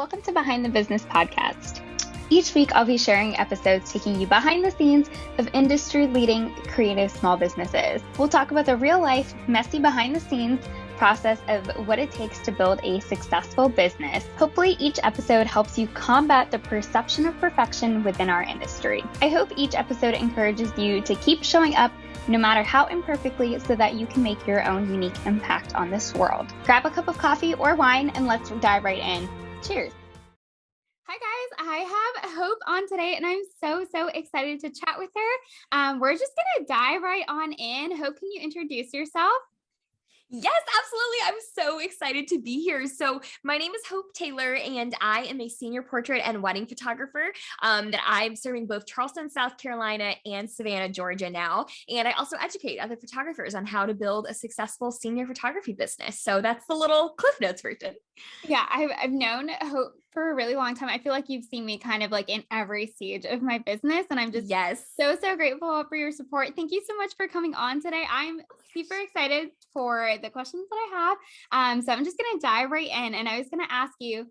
Welcome to Behind the Business podcast. Each week, I'll be sharing episodes taking you behind the scenes of industry-leading creative small businesses. We'll talk about the real-life, messy behind-the-scenes process of what it takes to build a successful business. Hopefully, each episode helps you combat the perception of perfection within our industry. I hope each episode encourages you to keep showing up no matter how imperfectly, so that you can make your own unique impact on this world. Grab a cup of coffee or wine and let's dive right in. Cheers. Hi guys, I have Hope on today and I'm so excited to chat with her. We're just gonna dive right on in. Hope, can you introduce yourself? Yes, absolutely. I'm so excited to be here. So my name is Hope Taylor, and I am a senior portrait and wedding photographer that I'm serving both Charleston, South Carolina and Savannah, Georgia now. And I also educate other photographers on how to build a successful senior photography business. So that's the little Cliff Notes version. Yeah, I've known Hope for a really long time. I feel like you've seen me kind of like in every stage of my business, and I'm just so grateful for your support. Thank you so much for coming on today. I'm super excited for the questions that I have. So I'm just going to dive right in, and I was going to ask you,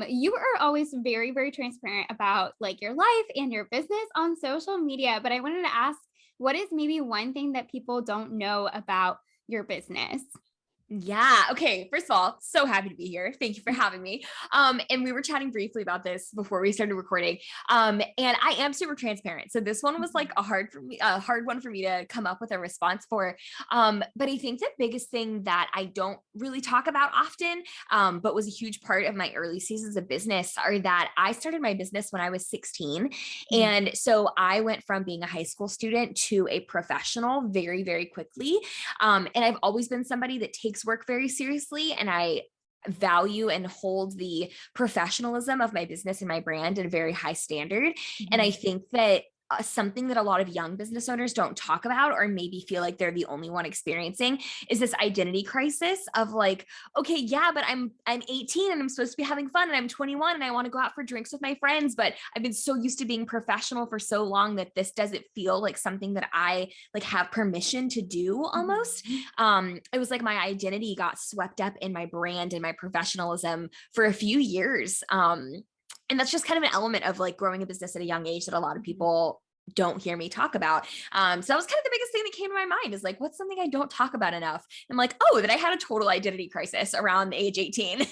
you are always very transparent about like your life and your business on social media, but I wanted to ask, what is maybe one thing that people don't know about your business? Yeah. Okay. First of all, so happy to be here. Thank you for having me. And we were chatting briefly about this before we started recording. And I am super transparent. So this one was like a hard one for me to come up with a response for. But I think the biggest thing that I don't really talk about often, but was a huge part of my early seasons of business, are that I started my business when I was 16. And so I went from being a high school student to a professional very quickly. And I've always been somebody that takes work very seriously, and I value and hold the professionalism of my business and my brand at a very high standard. And I think that something that a lot of young business owners don't talk about, or maybe feel like they're the only one experiencing, is this identity crisis of like, okay, yeah, but I'm 18 and I'm supposed to be having fun, and I'm 21 and I want to go out for drinks with my friends, but I've been so used to being professional for so long that this doesn't feel like something that I like have permission to do almost. It was like my identity got swept up in my brand and my professionalism for a few years. And that's just kind of an element of like growing a business at a young age that a lot of people don't hear me talk about. So that was kind of the biggest thing that came to my mind, is like, what's something I don't talk about enough? I'm like, oh, that I had a total identity crisis around age 18 and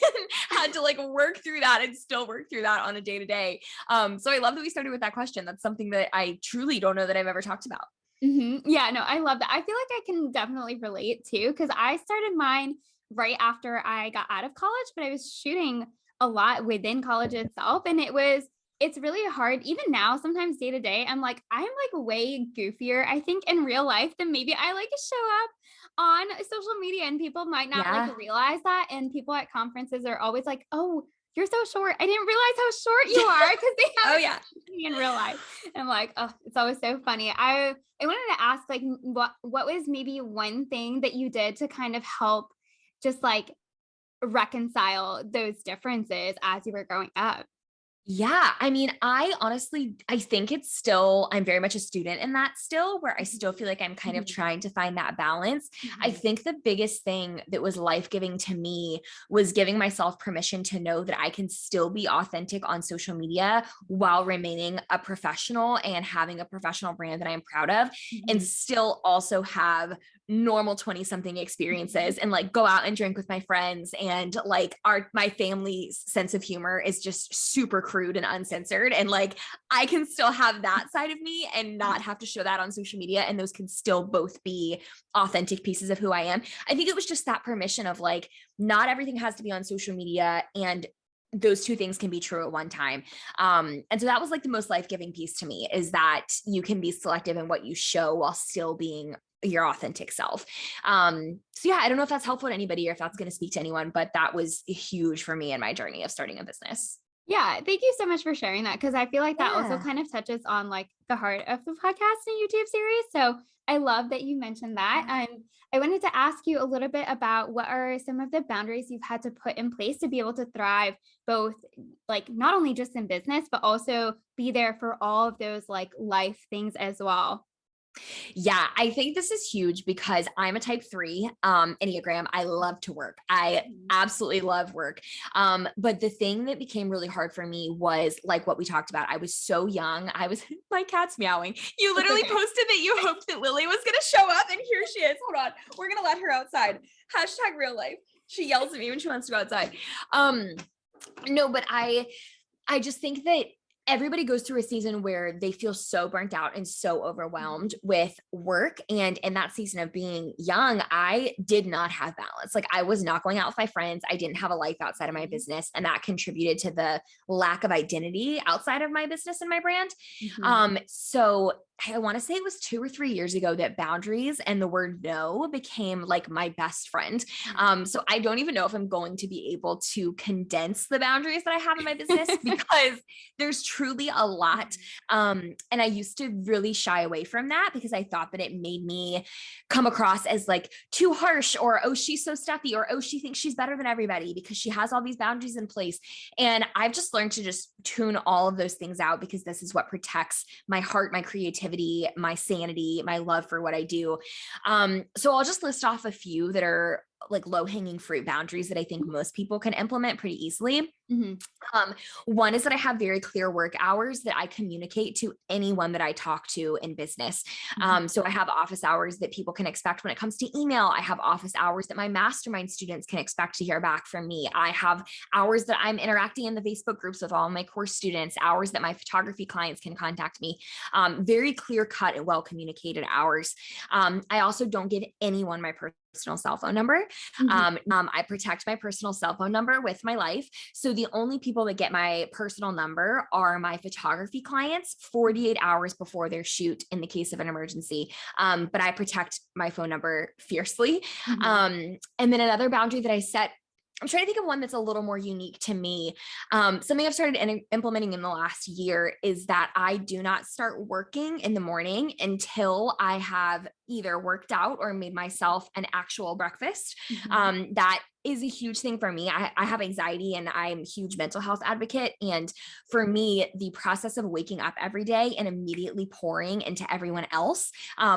had to like work through that and still work through that on a day to day. So I love that we started with that question. That's something that I truly don't know that I've ever talked about. Yeah, no, I love that. I feel like I can definitely relate too, because I started mine right after I got out of college, but I was shooting a lot within college itself. And it's really hard. Even now, sometimes day to day, I'm like way goofier, I think, in real life than maybe I like to show up on social media. And people might not like realize that. And people at conferences are always like, oh, you're so short. I didn't realize how short you are, because they haven't seen me in real life. And I'm like, oh, it's always so funny. I wanted to ask, like, what was maybe one thing that you did to kind of help just like reconcile those differences as you were growing up? Yeah. I mean, I think it's still, I'm very much a student in that still, where I still feel like I'm kind of trying to find that balance. I think the biggest thing that was life-giving to me was giving myself permission to know that I can still be authentic on social media while remaining a professional and having a professional brand that I'm proud of, and still also have normal 20 something experiences and like go out and drink with my friends. And like my family's sense of humor is just super crude and uncensored. And like, I can still have that side of me and not have to show that on social media. And those can still both be authentic pieces of who I am. I think it was just that permission of like, not everything has to be on social media, and those two things can be true at one time. And so that was like the most life-giving piece to me, is that you can be selective in what you show while still being your authentic self. So yeah, I don't know if that's helpful to anybody or if that's going to speak to anyone, but that was huge for me in my journey of starting a business. Yeah, thank you so much for sharing that, because I feel like that also kind of touches on like the heart of the podcast and YouTube series. So I love that you mentioned that. And I wanted to ask you a little bit about what are some of the boundaries you've had to put in place to be able to thrive, both like not only just in business, but also be there for all of those like life things as well. Yeah, I think this is huge because I'm a type 3 Enneagram. I love to work. I absolutely love work. But the thing that became really hard for me was like what we talked about. I was so young. I was my cat's meowing. You It's literally okay. posted that you hoped that Lily was gonna show up, and here she is. Hold on. We're gonna let her outside. Hashtag real life. She yells at me when she wants to go outside. Um, no, but I just think that everybody goes through a season where they feel so burnt out and so overwhelmed with work. And in that season of being young, I did not have balance. Like I was not going out with my friends. I didn't have a life outside of my business. And that contributed to the lack of identity outside of my business and my brand. Mhm. So I want to say it was 2 or 3 years ago that boundaries and the word no became like my best friend. So I don't even know if I'm going to be able to condense the boundaries that I have in my business because there's truly a lot. And I used to really shy away from that because I thought that it made me come across as like too harsh, or, oh, she's so stuffy, or, oh, she thinks she's better than everybody because she has all these boundaries in place. And I've just learned to just tune all of those things out because this is what protects my heart, my creativity, my sanity, my love for what I do. So I'll just list off a few that are like low hanging fruit boundaries that I think most people can implement pretty easily. Mhm. Um, One is that I have very clear work hours that I communicate to anyone that I talk to in business. Mhm. So I have office hours that people can expect when it comes to email. I have office hours that my mastermind students can expect to hear back from me. I have hours that I'm interacting in the Facebook groups with all my course students, hours that my photography clients can contact me. Very clear cut and well communicated hours. I also don't give anyone my personal cell phone number. Mhm. I protect my personal cell phone number with my life. So the only people that get my personal number are my photography clients 48 hours before their shoot in the case of an emergency. But I protect my phone number fiercely. Mhm. And then another boundary that I set, I'm trying to think of one that's a little more unique to me. Something I've started implementing in the last year is that I do not start working in the morning until I have either worked out or made myself an actual breakfast. Mhm. That is a huge thing for me. I have anxiety and I'm a huge mental health advocate. And for me, the process of waking up every day and immediately pouring into everyone else,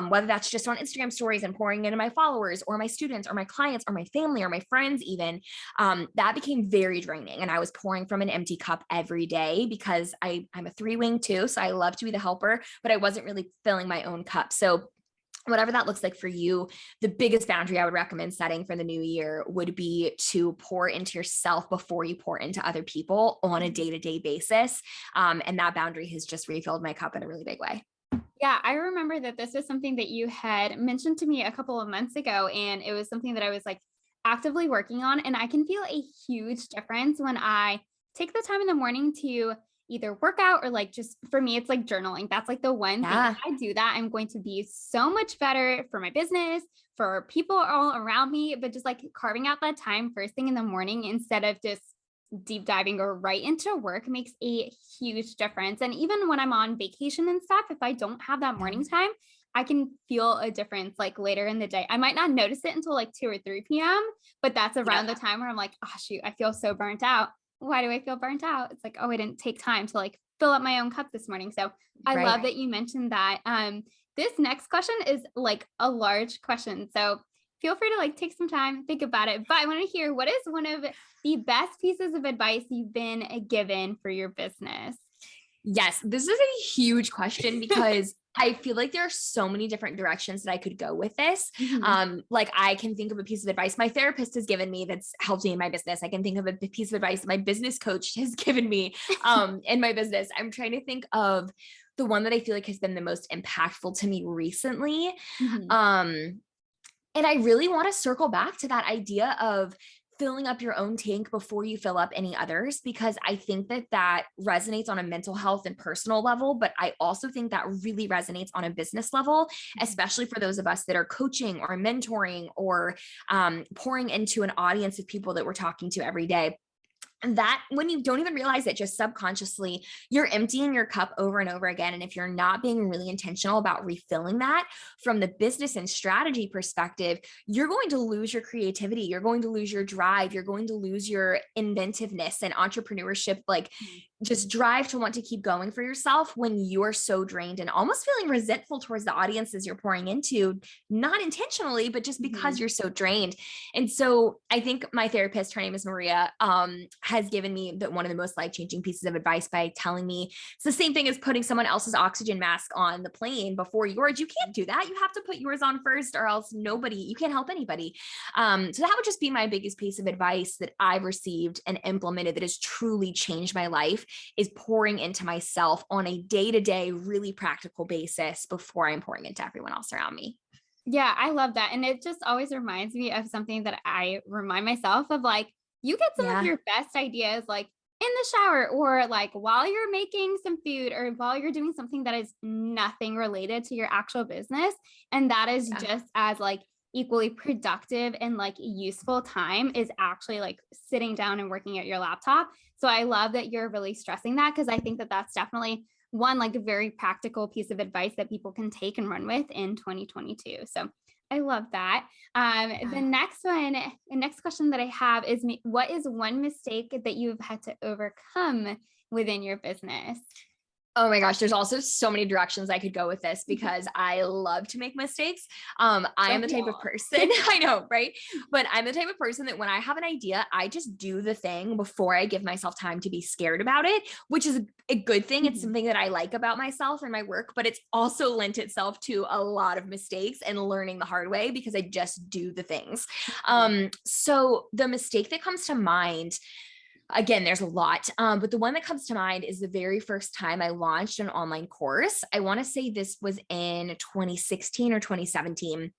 whether that's just on Instagram stories and pouring into my followers or my students or my clients or my family or my friends, even, that became very draining. And I was pouring from an empty cup every day because I'm a 3-wing too. So I love to be the helper, but I wasn't really filling my own cup. So whatever that looks like for you, the biggest boundary I would recommend setting for the new year would be to pour into yourself before you pour into other people on a day-to-day basis. And that boundary has just refilled my cup in a really big way. Yeah, I remember that this was something that you had mentioned to me a couple of months ago, and it was something that I was like actively working on. And I can feel a huge difference when I take the time in the morning to either work out or like just for me, it's like journaling. That's like the one thing. If Yeah. I do that, I'm going to be so much better for my business, for people all around me, but just like carving out that time first thing in the morning instead of just deep diving or right into work makes a huge difference. And even when I'm on vacation and stuff, if I don't have that morning time, I can feel a difference like later in the day. I might not notice it until like 2 or 3 p.m., but that's around Yep. the time where I'm like, oh, shoot, I feel so burnt out. Why do I feel burnt out? It's like, oh, I didn't take time to like fill up my own cup this morning. So I Right. love that you mentioned that. This next question is like a large question. So feel free to like take some time, think about it. But I want to hear, what is one of the best pieces of advice you've been given for your business? Yes, this is a huge question because I feel like there are so many different directions that I could go with this. Mhm. Like I can think of a piece of advice my therapist has given me that's helped me in my business. I can think of a piece of advice my business coach has given me in my business. I'm trying to think of the one that I feel like has been the most impactful to me recently. Mhm. Um, and I really want to circle back to that idea of filling up your own tank before you fill up any others, because I think that that resonates on a mental health and personal level. But I also think that really resonates on a business level, especially for those of us that are coaching or mentoring or pouring into an audience of people that we're talking to every day. that when you don't even realize it, just subconsciously, you're emptying your cup over and over again. And if you're not being really intentional about refilling that from the business and strategy perspective, you're going to lose your creativity. You're going to lose your drive. You're going to lose your inventiveness and entrepreneurship, like just drive to want to keep going for yourself when you're so drained and almost feeling resentful towards the audiences you're pouring into, not intentionally, but just because you're so drained. And so I think my therapist, her name is Maria, has given me one of the most life-changing pieces of advice by telling me it's the same thing as putting someone else's oxygen mask on the plane before yours. You can't do that. You have to put yours on first, or else you can't help anybody. So that would just be my biggest piece of advice that I've received and implemented that has truly changed my life, is pouring into myself on a day-to-day, really practical basis before I'm pouring into everyone else around me. Yeah, I love that. And it just always reminds me of something that I remind myself of, like, you get some of your best ideas like in the shower, or like while you're making some food, or while you're doing something that is nothing related to your actual business. And that is just as like equally productive and like useful time is actually like sitting down and working at your laptop. So I love that you're really stressing that, because I think that that's definitely one like a very practical piece of advice that people can take and run with in 2022. So I love that. The next question that I have is, what is one mistake that you've had to overcome within your business? Oh my gosh, there's also so many directions I could go with this, because I love to make mistakes. I am the type of person, I know, right? But I'm the type of person that when I have an idea, I just do the thing before I give myself time to be scared about it, which is a good thing. It's something that I like about myself and my work, but it's also lent itself to a lot of mistakes and learning the hard way, because I just do the things. So the mistake that comes to mind, again, there's a lot, but the one that comes to mind is the very first time I launched an online course. I want to say this was in 2016 or 2017.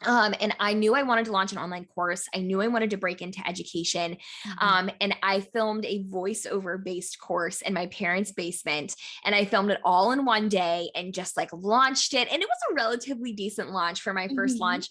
And I knew I wanted to launch an online course. I knew I wanted to break into education. And I filmed a voiceover based course in my parents' basement, and I filmed it all in one day and just like launched it. And it was a relatively decent launch for my first launch.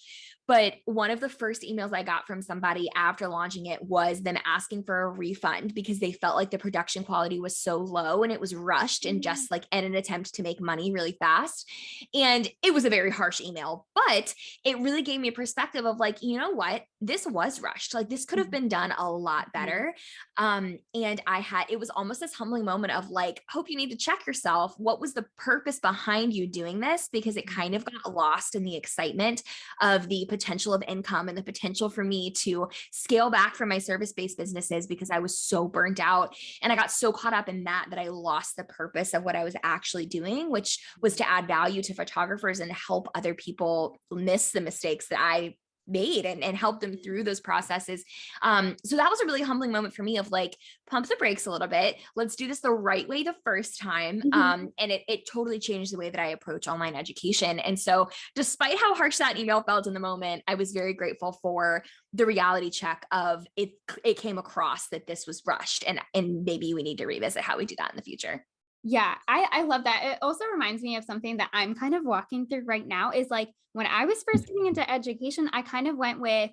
But one of the first emails I got from somebody after launching it was them asking for a refund, because they felt like the production quality was so low and it was rushed and just like in an attempt to make money really fast. And it was a very harsh email, but it really gave me a perspective of like, you know what, this was rushed. Like this could have been done a lot better. And it was almost this humbling moment of like, hope you need to check yourself. What was the purpose behind you doing this? Because it kind of got lost in the excitement of the potential of income and the potential for me to scale back from my service-based businesses, because I was so burnt out and I got so caught up in that I lost the purpose of what I was actually doing, which was to add value to photographers and help other people miss the mistakes that I made and help them through those processes. So that was a really humbling moment for me of like, pump the brakes a little bit. Let's do this the right way the first time. And it totally changed the way that I approach online education. And so despite how harsh that email felt in the moment, I was very grateful for the reality check of it. It came across that this was rushed, and maybe we need to revisit how we do that in the future. Yeah, I love that. It also reminds me of something that I'm kind of walking through right now, is like when I was first getting into education, I kind of went with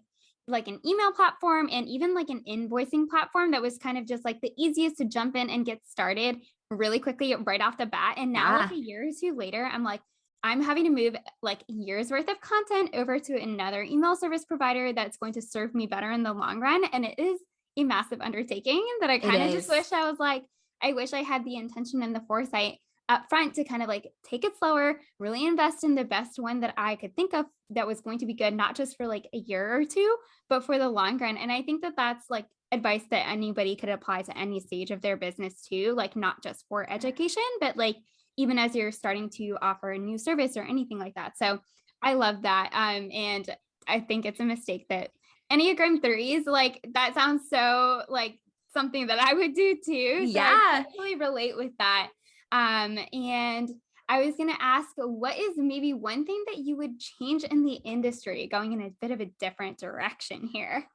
like an email platform and even like an invoicing platform that was kind of just like the easiest to jump in and get started really quickly right off the bat. And now like a year or two later, I'm like, I'm having to move like years worth of content over to another email service provider that's going to serve me better in the long run. And it is a massive undertaking that I kind of just wish I was like, I wish I had the intention and the foresight up front to kind of like take it slower, really invest in the best one that I could think of that was going to be good, not just for like a year or two, but for the long run. And I think that that's like advice that anybody could apply to any stage of their business too, like not just for education, but like even as you're starting to offer a new service or anything like that. So I love that. And I think it's a mistake that Enneagram threes, like that sounds so like something that I would do too. So I totally relate with that. And I was going to ask, what is maybe one thing that you would change in the industry, going in a bit of a different direction here?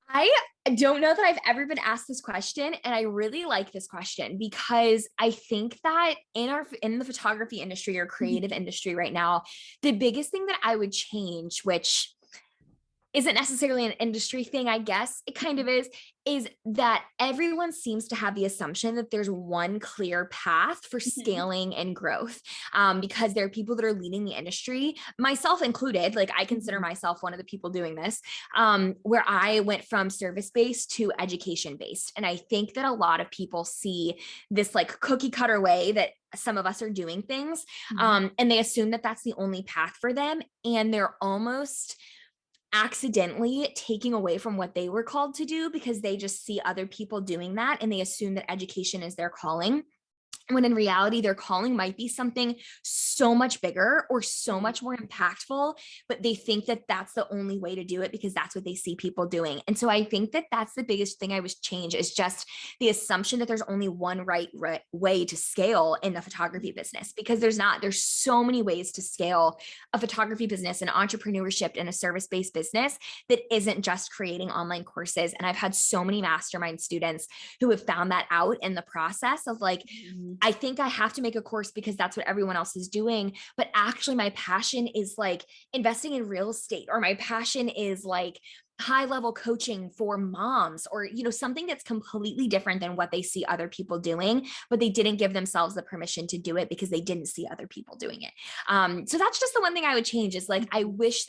I don't know that I've ever been asked this question, and I really like this question because I think that in the photography industry or creative industry right now, the biggest thing that I would change, which isn't necessarily an industry thing, I guess it kind of is that everyone seems to have the assumption that there's one clear path for Mhm. scaling and growth. Because there are people that are leading the industry, myself included. Like I consider Mhm. myself one of the people doing this, where I went from service-based to education-based. And I think that a lot of people see this like cookie cutter way that some of us are doing things. Mhm. And they assume that that's the only path for them. And they're almost accidentally taking away from what they were called to do because they just see other people doing that and they assume that education is their calling, when in reality their calling might be something so much bigger or so Mhm. much more impactful, but they think that that's the only way to do it because that's what they see people doing. And so I think that that's the biggest thing I was change is just the assumption that there's only one right way to scale in the photography business, because there's so many ways to scale a photography business and entrepreneurship and a service-based business that isn't just creating online courses. And I've had so many mastermind students who have found that out in the process of like, Mhm. I think I have to make a course because that's what everyone else is doing. But actually, my passion is like investing in real estate, or my passion is like high level coaching for moms, or, something that's completely different than what they see other people doing, but they didn't give themselves the permission to do it because they didn't see other people doing it. So that's just the one thing I would change is like, Mhm. I wish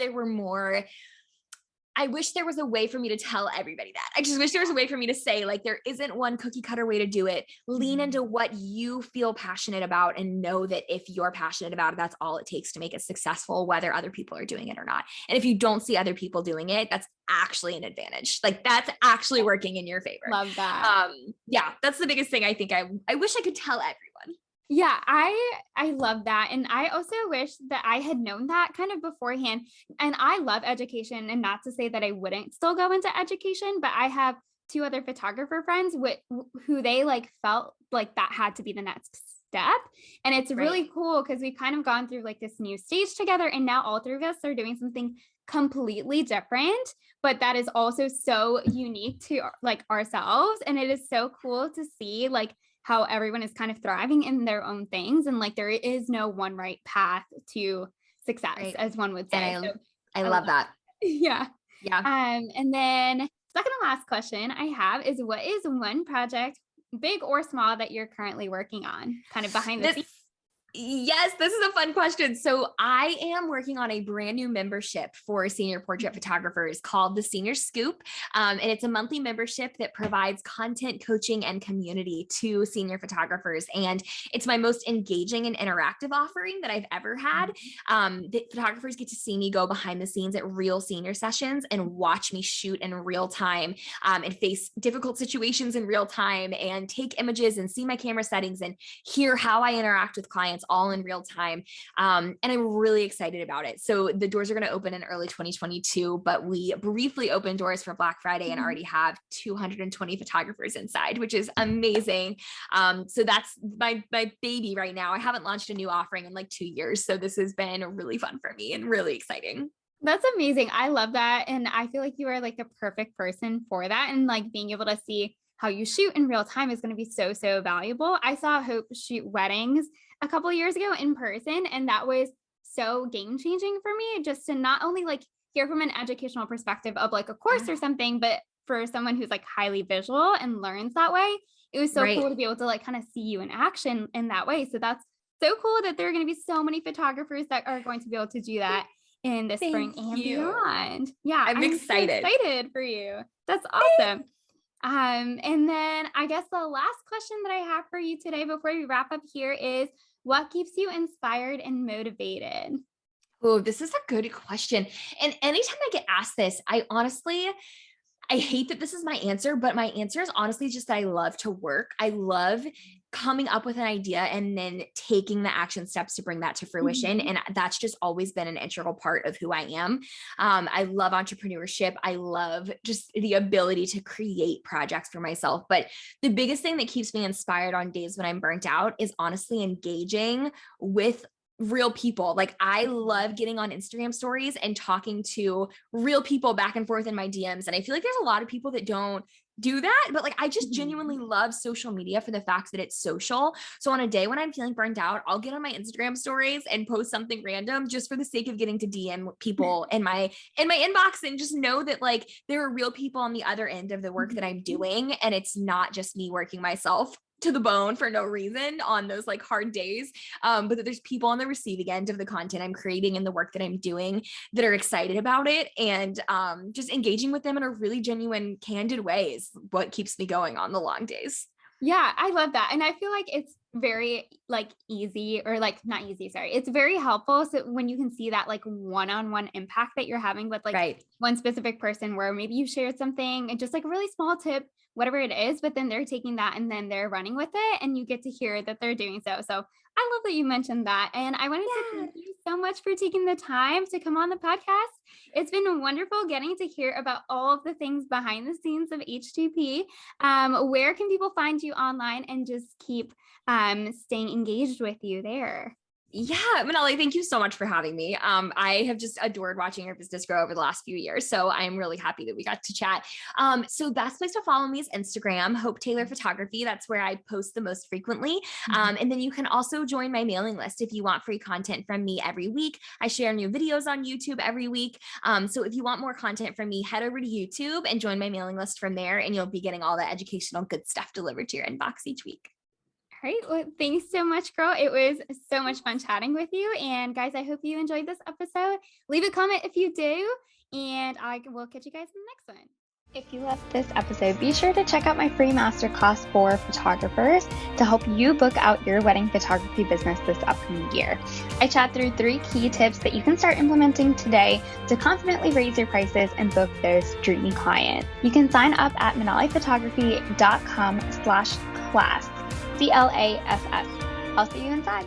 there was a way for me to tell everybody that. I just wish there was a way for me to say, like, there isn't one cookie cutter way to do it. Lean Mhm. into what you feel passionate about and know that if you're passionate about it, that's all it takes to make it successful, whether other people are doing it or not. And if you don't see other people doing it, that's actually an advantage. Like that's actually working in your favor. Love that. Yeah, that's the biggest thing I think I wish I could tell everyone. Yeah, I love that, and I also wish that I had known that kind of beforehand, and I love education, and not to say that I wouldn't still go into education, but I have 2 other photographer friends who they, like, felt like that had to be the next step, and it's Right. really cool because 'cause we've kind of gone through, like, this new stage together, and now all 3 of us are doing something completely different, but that is also so unique to, like, ourselves, and it is so cool to see, like, how everyone is kind of thriving in their own things, and like there is no one right path to success, Right. as one would And say. So I I love love that. yeah. Yeah. And then second and last question I have is, what is one project, big or small, that you're currently working on, kind of behind the This scenes? Yes, this is a fun question. So I am working on a brand new membership for senior portrait photographers called the Senior Scoop. And it's a monthly membership that provides content, coaching, and community to senior photographers. And it's my most engaging and interactive offering that I've ever had. The photographers get to see me go behind the scenes at real senior sessions and watch me shoot in real time, and face difficult situations in real time and take images and see my camera settings and hear how I interact with clients all in real time. And I'm really excited about it. So the doors are going to open in early 2022, but we briefly opened doors for Black Friday and Mhm. already have 220 photographers inside, which is amazing. So that's my baby right now. I haven't launched a new offering in like 2 years. So this has been really fun for me and really exciting. That's amazing. I love that, and I feel like you are, like, the perfect person for that, and, like, being able to see how you shoot in real time is gonna be so, so valuable. I saw Hope shoot weddings a couple years ago in person, and that was so game changing for me, just to not only, like, hear from an educational perspective of, like, a course Yeah. or something, but for someone who's, like, highly visual and learns that way, it was so Right. cool to be able to, like, kinda see you in action in that way. So that's so cool that there are gonna be so many photographers that are going to be able to do that in the spring Thank and you. beyond. Yeah, I'm I'm so excited. excited for you. That's awesome. And then I guess the last question that I have for you today before we wrap up here is, what keeps you inspired and motivated? Oh, this is a good question. And anytime I get asked this, I hate that this is my answer, but my answer is honestly just that I love to work. I love coming up with an idea and then taking the action steps to bring that to fruition. Mhm. And that's just always been an integral part of who I am. I love entrepreneurship. I love just the ability to create projects for myself. But the biggest thing that keeps me inspired on days when I'm burnt out is honestly engaging with real people. Like I love getting on Instagram stories and talking to real people back and forth in my DMs. And I feel like there's a lot of people that don't do that, but like I just genuinely love social media for the fact that it's social. So on a day when I'm feeling burnt out, I'll get on my Instagram stories and post something random just for the sake of getting to DM people in my inbox and just know that like there are real people on the other end of the work that I'm doing, and it's not just me working myself to the bone for no reason on those like hard days. But that there's people on the receiving end of the content I'm creating and the work that I'm doing that are excited about it, and just engaging with them in a really genuine, candid way is what keeps me going on the long days. Yeah, I love that. And I feel like it's very like easy, or like not easy, sorry. It's very helpful. So when you can see that like one-on-one impact that you're having with like Right. one specific person, where maybe you shared something and just like a really small tip, whatever it is, but then they're taking that and then they're running with it and you get to hear that they're doing so. So I love that you mentioned that. And I wanted to Yeah. thank you so much for taking the time to come on the podcast. It's been wonderful getting to hear about all of the things behind the scenes of H2P. Where can people find you online and just keep staying engaged with you there? Yeah, Manali, thank you so much for having me. I have just adored watching your business grow over the last few years. So I'm really happy that we got to chat. So best place to follow me is Instagram, Hope Taylor Photography. That's where I post the most frequently. And then you can also join my mailing list if you want free content from me every week. I share new videos on YouTube every week. So if you want more content from me, head over to YouTube and join my mailing list from there, and you'll be getting all the educational good stuff delivered to your inbox each week. All right. Well, thanks so much, girl. It was so much fun chatting with you. And guys, I hope you enjoyed this episode. Leave a comment if you do, and I will catch you guys in the next one. If you loved this episode, be sure to check out my free masterclass for photographers to help you book out your wedding photography business this upcoming year. I chat through 3 key tips that you can start implementing today to confidently raise your prices and book those dreamy clients. You can sign up at manaliphotography.com/class. CLASS. I'll see you inside.